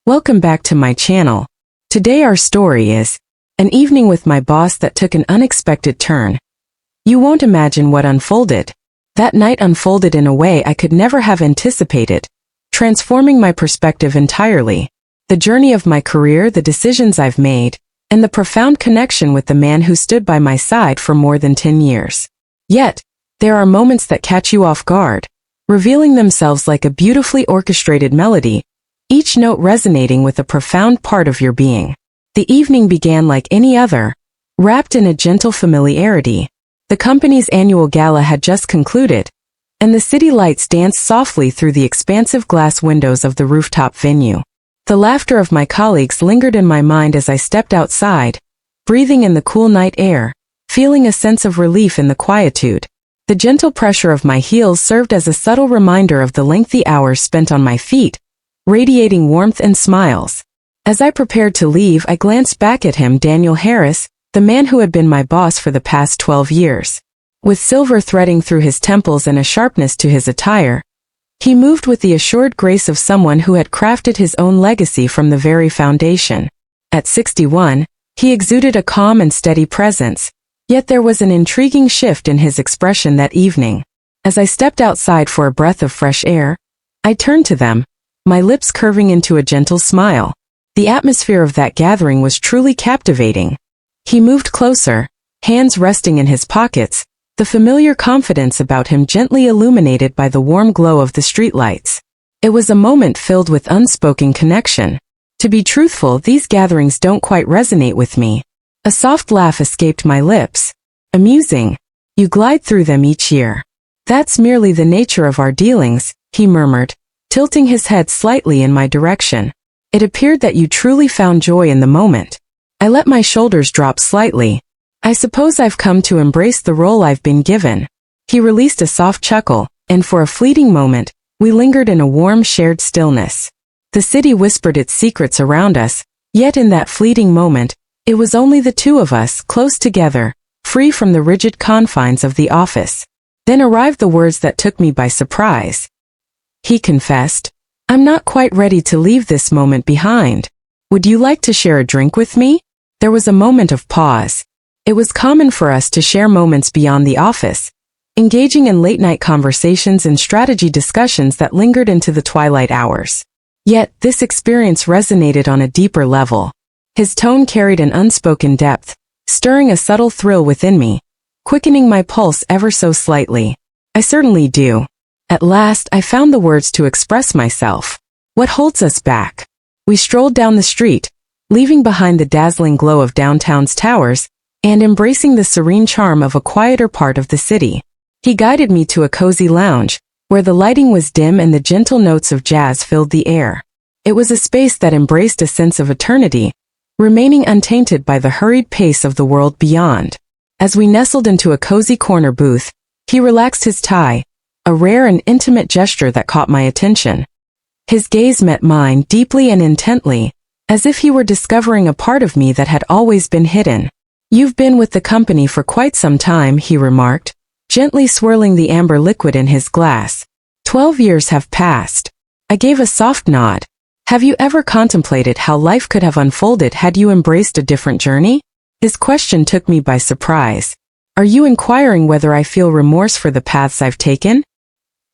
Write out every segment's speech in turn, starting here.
Welcome back to my channel. Today our story is an evening with my boss that took an unexpected turn. You won't imagine what unfolded. That night unfolded in a way I could never have anticipated, transforming my perspective entirely. The journey of my career, the decisions I've made, and the profound connection with the man who stood by my side for more than 10 years. Yet, there are moments that catch you off guard, revealing themselves like a beautifully orchestrated melody, each note resonating with a profound part of your being. The evening began like any other, wrapped in a gentle familiarity. The company's annual gala had just concluded, and the city lights danced softly through the expansive glass windows of the rooftop venue. The laughter of my colleagues lingered in my mind as I stepped outside, breathing in the cool night air, feeling a sense of relief in the quietude. The gentle pressure of my heels served as a subtle reminder of the lengthy hours spent on my feet, radiating warmth and smiles. As I prepared to leave, I glanced back at him, Daniel Harris, the man who had been my boss for the past 12 years. With silver threading through his temples and a sharpness to his attire, he moved with the assured grace of someone who had crafted his own legacy from the very foundation. At 61, he exuded a calm and steady presence, yet there was an intriguing shift in his expression that evening. As I stepped outside for a breath of fresh air, I turned to them, my lips curving into a gentle smile. The atmosphere of that gathering was truly captivating. He moved closer, hands resting in his pockets, the familiar confidence about him gently illuminated by the warm glow of the streetlights. It was a moment filled with unspoken connection. To be truthful, these gatherings don't quite resonate with me. A soft laugh escaped my lips. Amusing. You glide through them each year. That's merely the nature of our dealings, he murmured, tilting his head slightly in my direction. It appeared that you truly found joy in the moment. I let my shoulders drop slightly. I suppose I've come to embrace the role I've been given. He released a soft chuckle, and for a fleeting moment, we lingered in a warm shared stillness. The city whispered its secrets around us, yet in that fleeting moment, it was only the two of us, close together, free from the rigid confines of the office. Then arrived the words that took me by surprise. He confessed, "I'm not quite ready to leave this moment behind. Would you like to share a drink with me?" There was a moment of pause. It was common for us to share moments beyond the office, engaging in late-night conversations and strategy discussions that lingered into the twilight hours. Yet, this experience resonated on a deeper level. His tone carried an unspoken depth, stirring a subtle thrill within me, quickening my pulse ever so slightly. I certainly do. At last, I found the words to express myself. What holds us back? We strolled down the street, leaving behind the dazzling glow of downtown's towers, and embracing the serene charm of a quieter part of the city. He guided me to a cozy lounge, where the lighting was dim and the gentle notes of jazz filled the air. It was a space that embraced a sense of eternity, remaining untainted by the hurried pace of the world beyond. As we nestled into a cozy corner booth, he relaxed his tie, a rare and intimate gesture that caught my attention. His gaze met mine deeply and intently, as if he were discovering a part of me that had always been hidden. "You've been with the company for quite some time," he remarked, gently swirling the amber liquid in his glass. 12 years have passed. I gave a soft nod. "Have you ever contemplated how life could have unfolded had you embraced a different journey?" His question took me by surprise. "Are you inquiring whether I feel remorse for the paths I've taken?"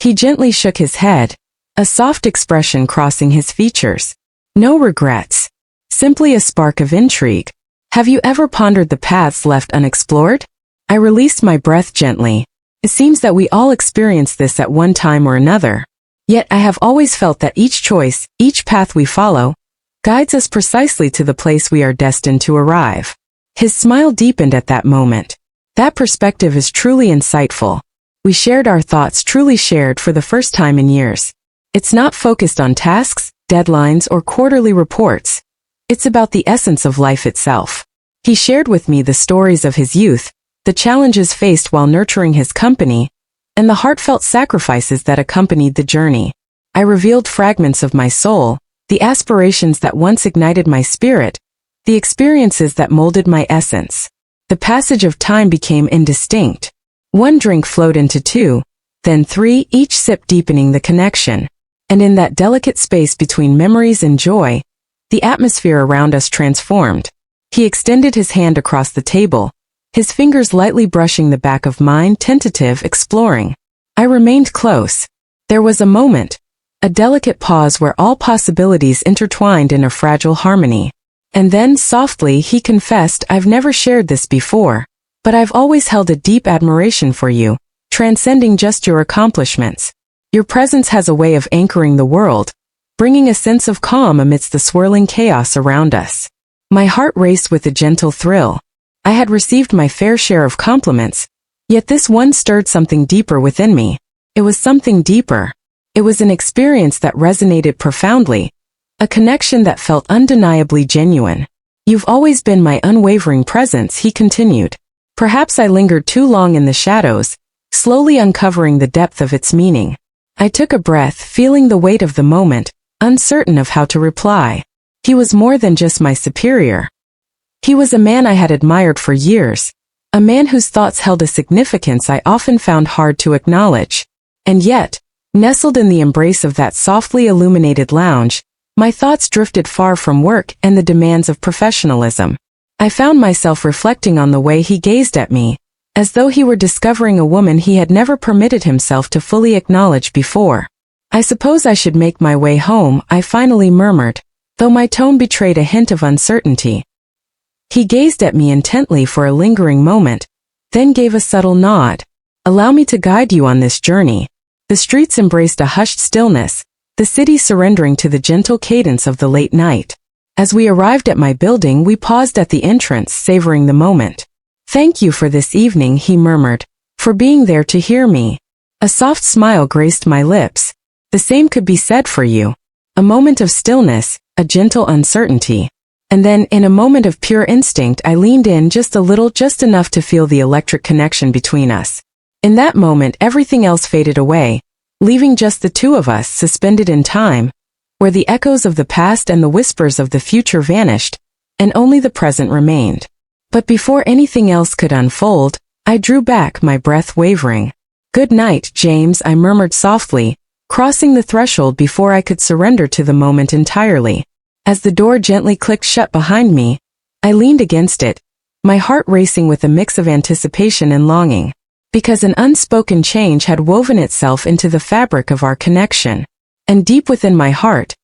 He gently shook his head, a soft expression crossing his features. "No regrets. Simply a spark of intrigue. Have you ever pondered the paths left unexplored?" I released my breath gently. It seems that we all experience this at one time or another. Yet I have always felt that each choice, each path we follow, guides us precisely to the place we are destined to arrive. His smile deepened at that moment. That perspective is truly insightful. We shared our thoughts, truly shared for the first time in years. It's not focused on tasks, deadlines, or quarterly reports. It's about the essence of life itself. He shared with me the stories of his youth, the challenges faced while nurturing his company, and the heartfelt sacrifices that accompanied the journey. I revealed fragments of my soul, the aspirations that once ignited my spirit, the experiences that molded my essence. The passage of time became indistinct. One drink flowed into two, then three, each sip deepening the connection. And in that delicate space between memories and joy, The atmosphere around us transformed. He extended his hand across the table, his fingers lightly brushing the back of mine, tentative, exploring. I remained close. There was a moment, a delicate pause where all possibilities intertwined in a fragile harmony. And then, softly, he confessed, "I've never shared this before, but I've always held a deep admiration for you, transcending just your accomplishments. Your presence has a way of anchoring the world, bringing a sense of calm amidst the swirling chaos around us." My heart raced with a gentle thrill. I had received my fair share of compliments, yet this one stirred something deeper within me. It was something deeper. It was an experience that resonated profoundly, a connection that felt undeniably genuine. "You've always been my unwavering presence," he continued. Perhaps I lingered too long in the shadows, slowly uncovering the depth of its meaning. I took a breath, feeling the weight of the moment, uncertain of how to reply. He was more than just my superior. He was a man I had admired for years, a man whose thoughts held a significance I often found hard to acknowledge. And yet, nestled in the embrace of that softly illuminated lounge, my thoughts drifted far from work and the demands of professionalism. I found myself reflecting on the way he gazed at me, as though he were discovering a woman he had never permitted himself to fully acknowledge before. "I suppose I should make my way home," I finally murmured, though my tone betrayed a hint of uncertainty. He gazed at me intently for a lingering moment, then gave a subtle nod. "Allow me to guide you on this journey." The streets embraced a hushed stillness, the city surrendering to the gentle cadence of the late night. As we arrived at my building, we paused at the entrance, savoring the moment. "Thank you for this evening," he murmured, "for being there to hear me." A soft smile graced my lips. "The same could be said for you." A moment of stillness, a gentle uncertainty. And then, in a moment of pure instinct, I leaned in just a little, just enough to feel the electric connection between us. In that moment, everything else faded away, leaving just the two of us suspended in time, where the echoes of the past and the whispers of the future vanished, and only the present remained. But before anything else could unfold, I drew back, my breath wavering. "Good night, James," I murmured softly, crossing the threshold before I could surrender to the moment entirely. As the door gently clicked shut behind me, I leaned against it, my heart racing with a mix of anticipation and longing, because an unspoken change had woven itself into the fabric of our connection. And deep within my heart,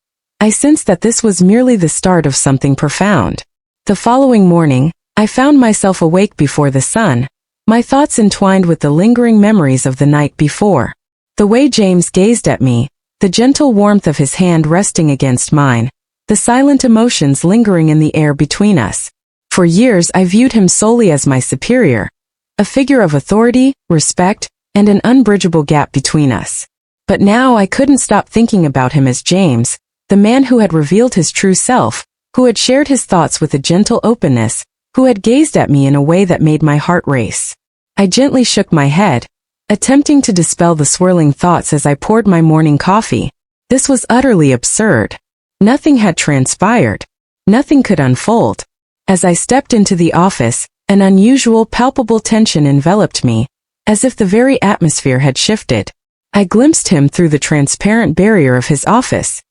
I sensed that this was merely the start of something profound. The following morning, I found myself awake before the sun, my thoughts entwined with the lingering memories of the night before. The way James gazed at me, the gentle warmth of his hand resting against mine, the silent emotions lingering in the air between us. For years I viewed him solely as my superior, a figure of authority, respect, and an unbridgeable gap between us. But now I couldn't stop thinking about him as James, the man who had revealed his true self, who had shared his thoughts with a gentle openness, who had gazed at me in a way that made my heart race. I gently shook my head, attempting to dispel the swirling thoughts as I poured my morning coffee. This was utterly absurd. Nothing had transpired. Nothing could unfold. As I stepped into the office, an unusual, palpable tension enveloped me, as if the very atmosphere had shifted. I glimpsed him through the transparent barrier of his office.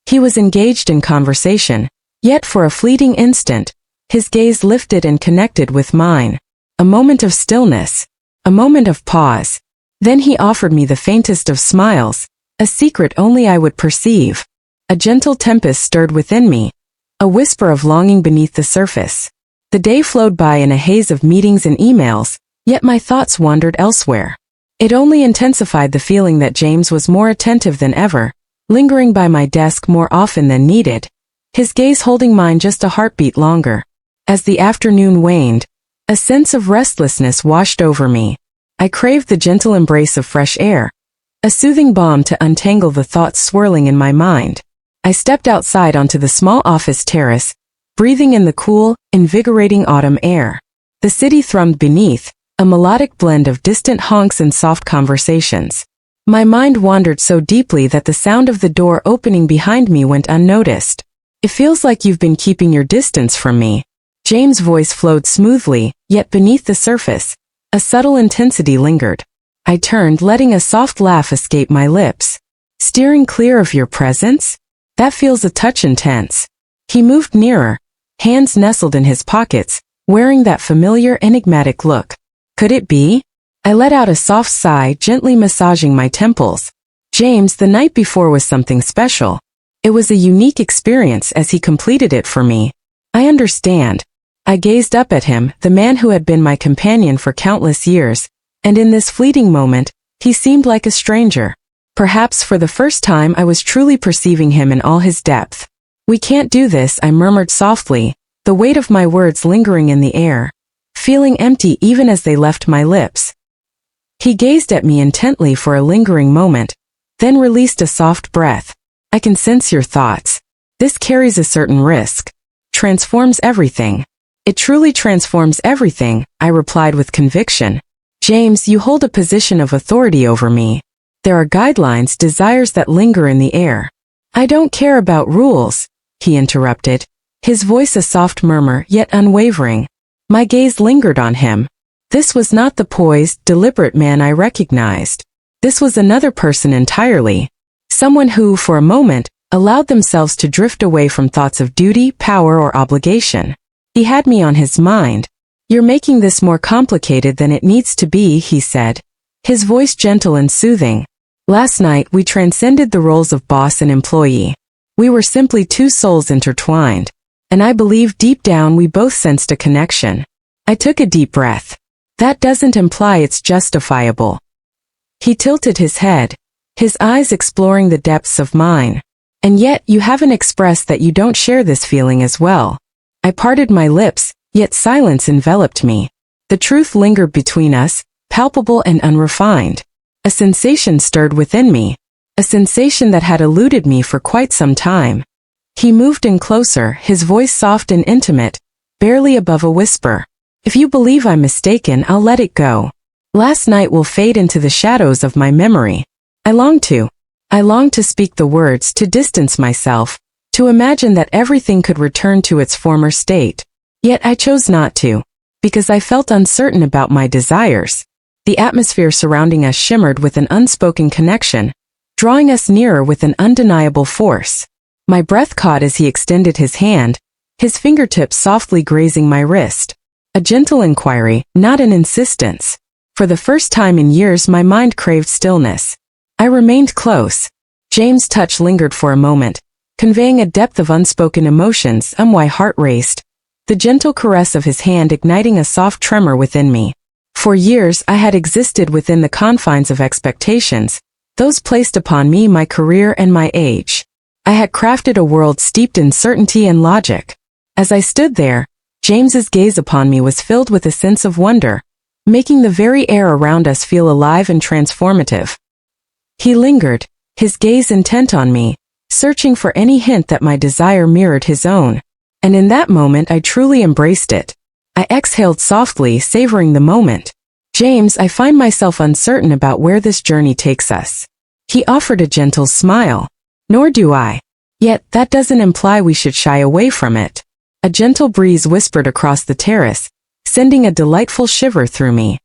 He was engaged in conversation, yet for a fleeting instant, his gaze lifted and connected with mine. A moment of stillness, a moment of pause. Then he offered me the faintest of smiles, a secret only I would perceive. A gentle tempest stirred within me, a whisper of longing beneath the surface. The day flowed by in a haze of meetings and emails, yet my thoughts wandered elsewhere. It only intensified the feeling that James was more attentive than ever, lingering by my desk more often than needed, his gaze holding mine just a heartbeat longer. As the afternoon waned, a sense of restlessness washed over me. I craved the gentle embrace of fresh air, a soothing balm to untangle the thoughts swirling in my mind. I stepped outside onto the small office terrace, breathing in the cool, invigorating autumn air. The city thrummed beneath, a melodic blend of distant honks and soft conversations. My mind wandered so deeply that the sound of the door opening behind me went unnoticed. "It feels like you've been keeping your distance from me." James' voice flowed smoothly, yet beneath the surface, a subtle intensity lingered. I turned, letting a soft laugh escape my lips. "Steering clear of your presence? That feels a touch intense." He moved nearer, hands nestled in his pockets, wearing that familiar enigmatic look. Could it be? I let out a soft sigh, gently massaging my temples. James, the night before was something special. It was a unique experience as he completed it for me. I understand. I gazed up at him, the man who had been my companion for countless years, and in this fleeting moment, he seemed like a stranger. Perhaps for the first time I was truly perceiving him in all his depth. We can't do this, I murmured softly, the weight of my words lingering in the air, feeling empty even as they left my lips. He gazed at me intently for a lingering moment, then released a soft breath. I can sense your thoughts. This carries a certain risk. Transforms everything. It truly transforms everything, I replied with conviction. James, you hold a position of authority over me. There are guidelines, desires that linger in the air. I don't care about rules, he interrupted, his voice a soft murmur yet unwavering. My gaze lingered on him. This was not the poised, deliberate man I recognized. This was another person entirely. Someone who, for a moment, allowed themselves to drift away from thoughts of duty, power, or obligation. He had me on his mind. You're making this more complicated than it needs to be, he said, his voice gentle and soothing. Last night we transcended the roles of boss and employee. We were simply two souls intertwined. And I believe deep down we both sensed a connection. I took a deep breath. That doesn't imply it's justifiable. He tilted his head, his eyes exploring the depths of mine. And yet you haven't expressed that you don't share this feeling as well. I parted my lips, yet silence enveloped me. The truth lingered between us, palpable and unrefined. A sensation stirred within me. A sensation that had eluded me for quite some time. He moved in closer, his voice soft and intimate, barely above a whisper. If you believe I'm mistaken, I'll let it go. Last night will fade into the shadows of my memory. I long to speak the words, to distance myself, to imagine that everything could return to its former state. Yet I chose not to, because I felt uncertain about my desires. The atmosphere surrounding us shimmered with an unspoken connection, drawing us nearer with an undeniable force. My breath caught as he extended his hand, his fingertips softly grazing my wrist. A gentle inquiry, not an insistence. For the first time in years my mind craved stillness. I remained close. James' touch lingered for a moment, conveying a depth of unspoken emotions. My heart raced, the gentle caress of his hand igniting a soft tremor within me. For years I had existed within the confines of expectations, those placed upon me, my career and my age. I had crafted a world steeped in certainty and logic. As I stood there, James's gaze upon me was filled with a sense of wonder, making the very air around us feel alive and transformative. He lingered, his gaze intent on me, searching for any hint that my desire mirrored his own. And in that moment I truly embraced it. I exhaled softly, savoring the moment. James, I find myself uncertain about where this journey takes us. He offered a gentle smile. Nor do I. Yet that doesn't imply we should shy away from it. A gentle breeze whispered across the terrace, sending a delightful shiver through me.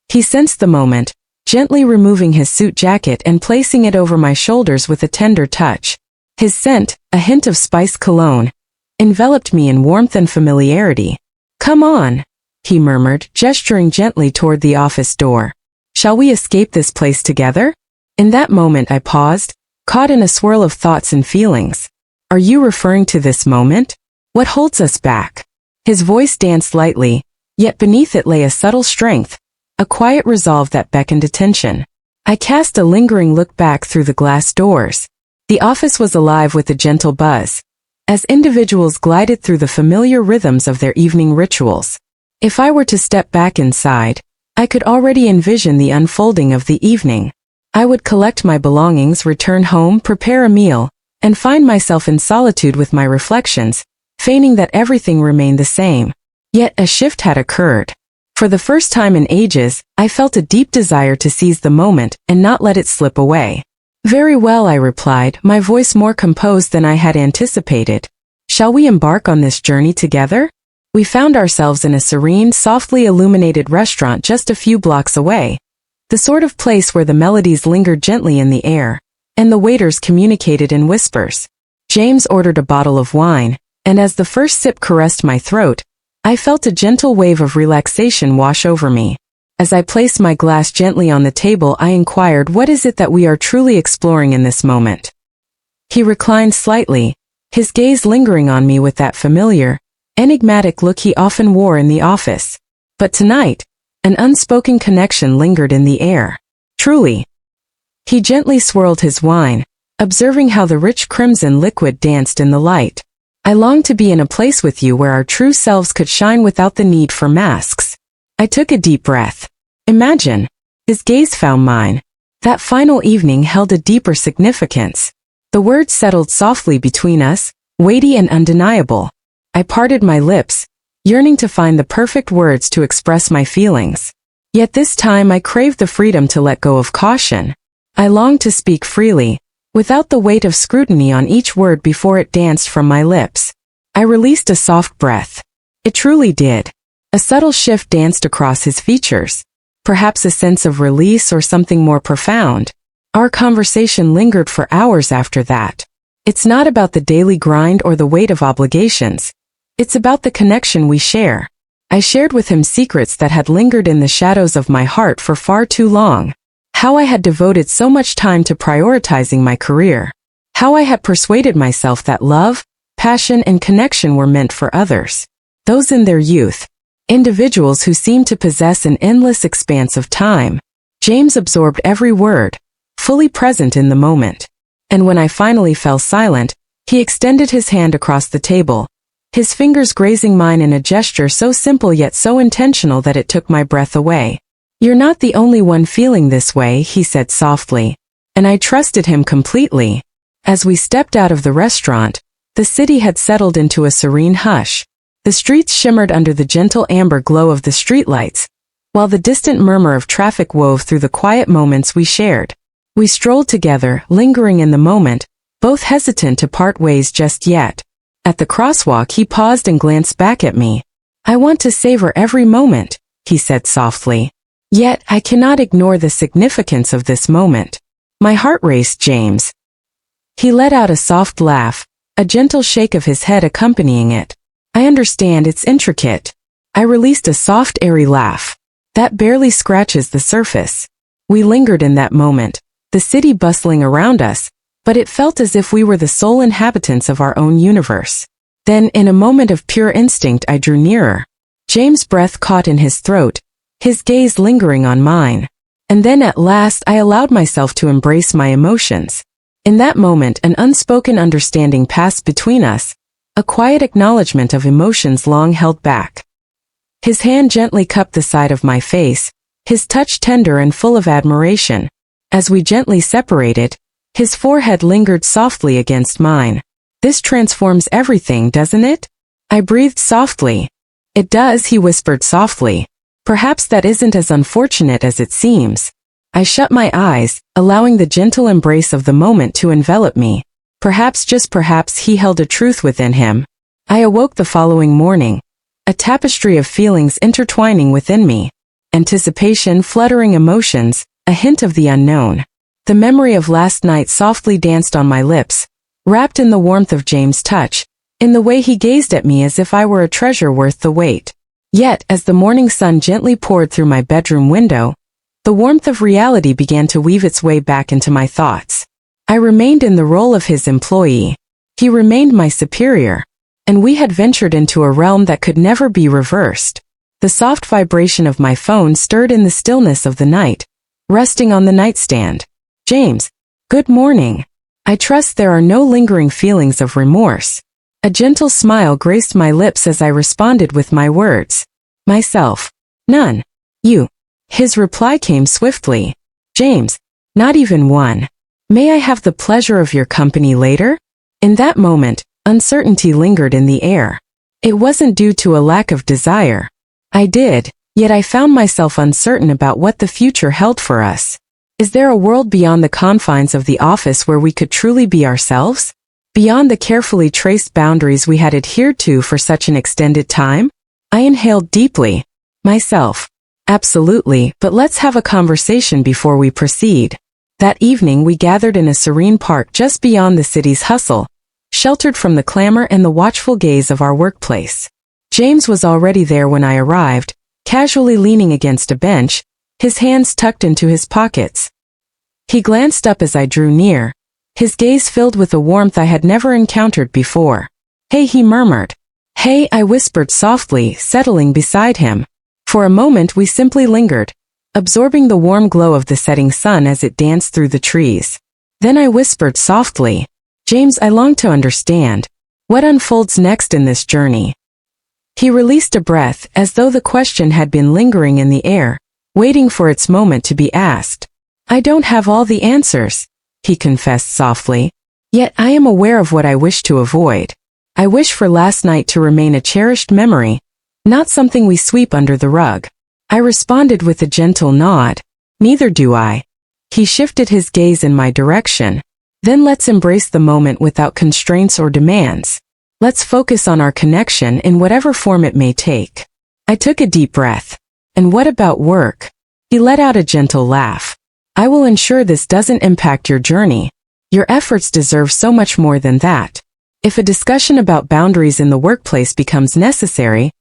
He sensed the moment, gently removing his suit jacket and placing it over my shoulders with a tender touch. His scent, a hint of spiced cologne, enveloped me in warmth and familiarity. Come on, he murmured, gesturing gently toward the office door. Shall we escape this place together? In that moment I paused, caught in a swirl of thoughts and feelings. Are you referring to this moment? What holds us back? His voice danced lightly, yet beneath it lay a subtle strength, a quiet resolve that beckoned attention. I cast a lingering look back through the glass doors. The office was alive with a gentle buzz, as individuals glided through the familiar rhythms of their evening rituals. If I were to step back inside, I could already envision the unfolding of the evening. I would collect my belongings, return home, prepare a meal, and find myself in solitude with my reflections, feigning that everything remained the same. Yet a shift had occurred. For the first time in ages, I felt a deep desire to seize the moment and not let it slip away. Very well, I replied, my voice more composed than I had anticipated. Shall we embark on this journey together? We found ourselves in a serene, softly illuminated restaurant just a few blocks away. The sort of place where the melodies lingered gently in the air, and the waiters communicated in whispers. James ordered a bottle of wine, and as the first sip caressed my throat, I felt a gentle wave of relaxation wash over me. As I placed my glass gently on the table, I inquired, "What is it that we are truly exploring in this moment?" He reclined slightly, his gaze lingering on me with that familiar, enigmatic look he often wore in the office. But tonight, an unspoken connection lingered in the air. Truly. He gently swirled his wine, observing how the rich crimson liquid danced in the light. "I long to be in a place with you where our true selves could shine without the need for masks." I took a deep breath. Imagine. His gaze found mine. That final evening held a deeper significance. The words settled softly between us, weighty and undeniable. I parted my lips, yearning to find the perfect words to express my feelings. Yet this time I craved the freedom to let go of caution. I longed to speak freely, without the weight of scrutiny on each word before it danced from my lips. I released a soft breath. It truly did. A subtle shift danced across his features. Perhaps a sense of release or something more profound. Our conversation lingered for hours after that. It's not about the daily grind or the weight of obligations. It's about the connection we share. I shared with him secrets that had lingered in the shadows of my heart for far too long. How I had devoted so much time to prioritizing my career. How I had persuaded myself that love, passion, and connection were meant for others. Those in their youth. Individuals who seemed to possess an endless expanse of time. James absorbed every word, fully present in the moment. And when I finally fell silent, he extended his hand across the table, his fingers grazing mine in a gesture so simple yet so intentional that it took my breath away. "You're not the only one feeling this way," he said softly. And I trusted him completely. As we stepped out of the restaurant, the city had settled into a serene hush. The streets shimmered under the gentle amber glow of the streetlights, while the distant murmur of traffic wove through the quiet moments we shared. We strolled together, lingering in the moment, both hesitant to part ways just yet. At the crosswalk he paused and glanced back at me. "I want to savor every moment," he said softly. "Yet I cannot ignore the significance of this moment." My heart raced, "James." He let out a soft laugh, a gentle shake of his head accompanying it. "I understand it's intricate." I released a soft, airy laugh. "That barely scratches the surface." We lingered in that moment, the city bustling around us, but it felt as if we were the sole inhabitants of our own universe. Then, in a moment of pure instinct, I drew nearer. James' breath caught in his throat, his gaze lingering on mine. And then at last I allowed myself to embrace my emotions. In that moment, an unspoken understanding passed between us, a quiet acknowledgement of emotions long held back. His hand gently cupped the side of my face, his touch tender and full of admiration. As we gently separated, his forehead lingered softly against mine. "This transforms everything, doesn't it?" I breathed softly. "It does," he whispered softly. "Perhaps that isn't as unfortunate as it seems." I shut my eyes, allowing the gentle embrace of the moment to envelop me. Perhaps, just perhaps, he held a truth within him. I awoke the following morning, a tapestry of feelings intertwining within me. Anticipation, fluttering emotions, a hint of the unknown. The memory of last night softly danced on my lips, wrapped in the warmth of James' touch, in the way he gazed at me as if I were a treasure worth the wait. Yet, as the morning sun gently poured through my bedroom window, the warmth of reality began to weave its way back into my thoughts. I remained in the role of his employee. He remained my superior. And we had ventured into a realm that could never be reversed. The soft vibration of my phone stirred in the stillness of the night, resting on the nightstand. "James, good morning. I trust there are no lingering feelings of remorse." A gentle smile graced my lips as I responded with my words. "Myself. None. You." His reply came swiftly. "James, not even one. May I have the pleasure of your company later?" In that moment, uncertainty lingered in the air. It wasn't due to a lack of desire. I did, yet I found myself uncertain about what the future held for us. Is there a world beyond the confines of the office where we could truly be ourselves? Beyond the carefully traced boundaries we had adhered to for such an extended time? I inhaled deeply. Myself. Absolutely, but let's have a conversation before we proceed. That evening we gathered in a serene park just beyond the city's hustle, sheltered from the clamor and the watchful gaze of our workplace. James was already there when I arrived, casually leaning against a bench, his hands tucked into his pockets. He glanced up as I drew near, his gaze filled with a warmth I had never encountered before. "Hey," he murmured. "Hey," I whispered softly, settling beside him. For a moment we simply lingered, absorbing the warm glow of the setting sun as it danced through the trees. Then I whispered softly, "James, I long to understand. What unfolds next in this journey?" He released a breath, as though the question had been lingering in the air, waiting for its moment to be asked. "I don't have all the answers," he confessed softly. "Yet I am aware of what I wish to avoid. I wish for last night to remain a cherished memory, not something we sweep under the rug." I responded with a gentle nod. "Neither do I." He shifted his gaze in my direction. "Then let's embrace the moment without constraints or demands. Let's focus on our connection in whatever form it may take." I took a deep breath. "And what about work?" He let out a gentle laugh. "I will ensure this doesn't impact your journey. Your efforts deserve so much more than that. If a discussion about boundaries in the workplace becomes necessary,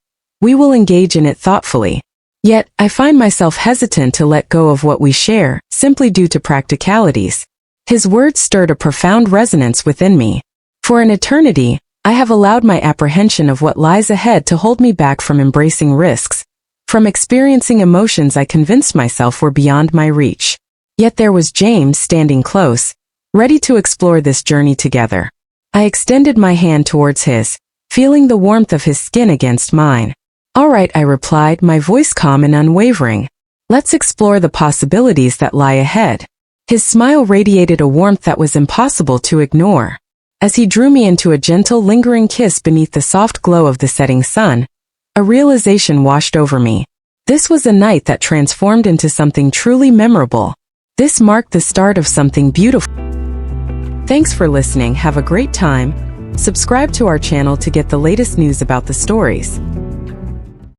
we will engage in it thoughtfully. Yet, I find myself hesitant to let go of what we share, simply due to practicalities." His words stirred a profound resonance within me. For an eternity, I have allowed my apprehension of what lies ahead to hold me back from embracing risks, from experiencing emotions I convinced myself were beyond my reach. Yet there was James standing close, ready to explore this journey together. I extended my hand towards his, feeling the warmth of his skin against mine. "All right," I replied, my voice calm and unwavering. "Let's explore the possibilities that lie ahead." His smile radiated a warmth that was impossible to ignore. As he drew me into a gentle, lingering kiss beneath the soft glow of the setting sun, a realization washed over me. This was a night that transformed into something truly memorable. This marked the start of something beautiful. Thanks for listening. Have a great time. Subscribe to our channel to get the latest news about the stories.